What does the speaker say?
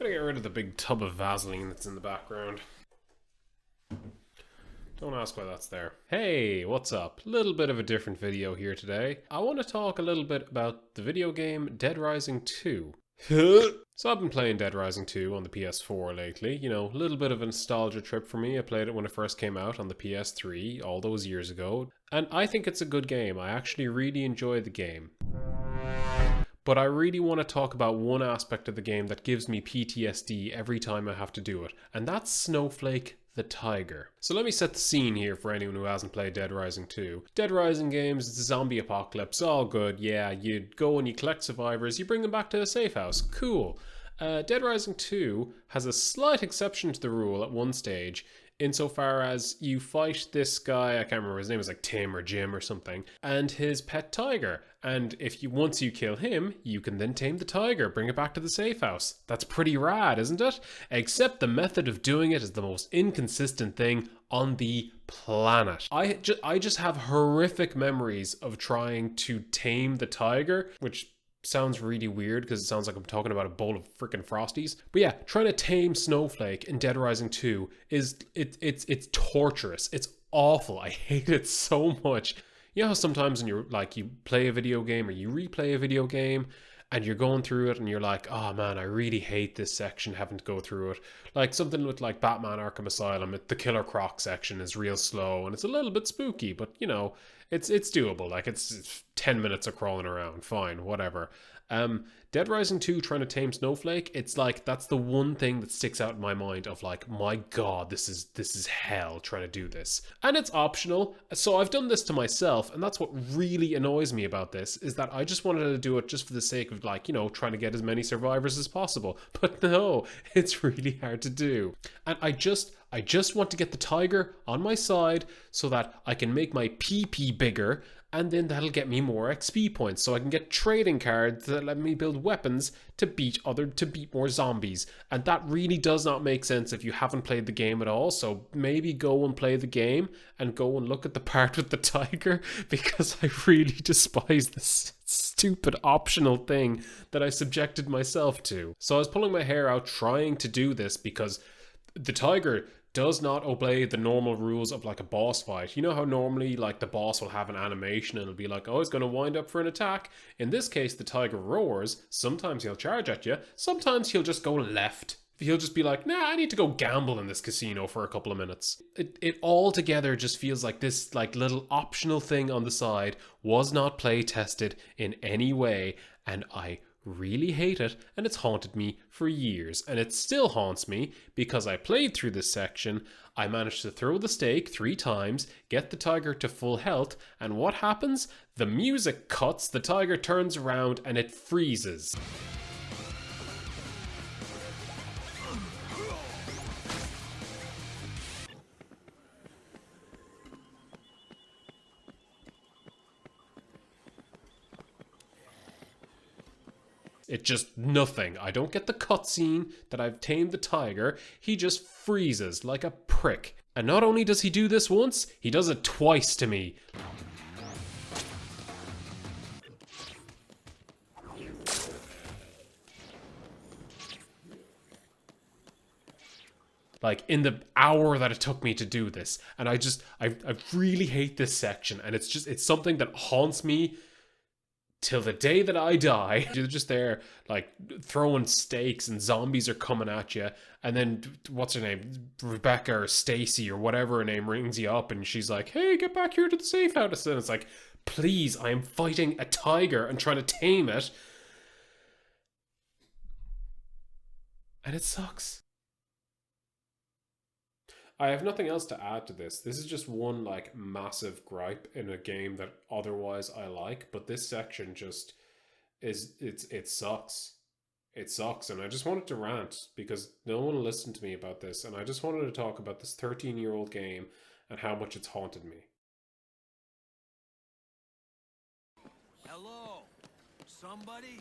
gonna get rid of the big tub of Vaseline that's in the background. Don't ask why that's there. Hey, what's up? Little bit of a different video here today. I want to talk a little bit about the video game Dead Rising 2. So I've been playing Dead Rising 2 on the PS4 lately. You know, a little bit of a nostalgia trip for me. I played it when it first came out on the PS3 all those years ago. And I think it's a good game. I actually really enjoy the game. But I really want to talk about one aspect of the game that gives me PTSD every time I have to do it. And that's Snowflake the tiger. So let me set the scene here for anyone who hasn't played Dead Rising 2. Dead Rising games, it's a zombie apocalypse, all good, yeah, you go and you collect survivors, you bring them back to a safe house, cool. Dead Rising 2 has a slight exception to the rule at one stage, insofar as you fight this guy, I can't remember, his name is like Tim or Jim or something, and his pet tiger. And once you kill him, you can then tame the tiger, bring it back to the safe house. That's pretty rad, isn't it? Except the method of doing it is the most inconsistent thing on the planet. I just have horrific memories of trying to tame the tiger, which sounds really weird because it sounds like I'm talking about a bowl of freaking Frosties. But yeah, trying to tame Snowflake in Dead Rising 2 it's torturous. It's awful. I hate it so much. You know how sometimes when you play a video game or you replay a video game and you're going through it and you're like, oh man, I really hate this section, having to go through it. Like something with like Batman Arkham Asylum, the Killer Croc section is real slow and it's a little bit spooky, but you know, it's doable. Like it's 10 minutes of crawling around, fine, whatever. Dead Rising 2 trying to tame Snowflake, it's like that's the one thing that sticks out in my mind of like, my god, this is hell trying to do this. And it's optional, so I've done this to myself, and that's what really annoys me about this, is that I just wanted to do it just for the sake of like, you know, trying to get as many survivors as possible. But no, it's really hard to do. And I just want to get the tiger on my side so that I can make my PP bigger, and then that'll get me more XP points so I can get trading cards that let me build weapons to beat more zombies. And that really does not make sense if you haven't played the game at all. So maybe go and play the game and go and look at the part with the tiger, because I really despise this stupid optional thing that I subjected myself to. So I was pulling my hair out trying to do this because the tiger does not obey the normal rules of like a boss fight. You know how normally like the boss will have an animation and it'll be like, oh, it's going to wind up for an attack. In this case, the tiger roars. Sometimes he'll charge at you. Sometimes he'll just go left. He'll just be like, nah, I need to go gamble in this casino for a couple of minutes. It all together just feels like this like little optional thing on the side was not play tested in any way, and I really hate it, and it's haunted me for years, and it still haunts me because I played through this section. I managed to throw the stake 3 times, get the tiger to full health, and what happens? The music cuts, the tiger turns around, and it freezes. It just nothing. I don't get the cutscene that I've tamed the tiger. He just freezes like a prick. And not only does he do this once, he does it twice to me. Like in the hour that it took me to do this. And I really hate this section. And it's something that haunts me till the day that I die. You're just there, like, throwing stakes and zombies are coming at you. And then, what's her name? Rebecca or Stacy or whatever her name rings you up and she's like, hey, get back here to the safe house. And it's like, please, I am fighting a tiger and trying to tame it. And it sucks. I have nothing else to add to this. This is just one like massive gripe in a game that otherwise I like, but this section just it sucks. It sucks, and I just wanted to rant because no one listened to me about this, and I just wanted to talk about this 13-year-old game and how much it's haunted me. Hello? Somebody?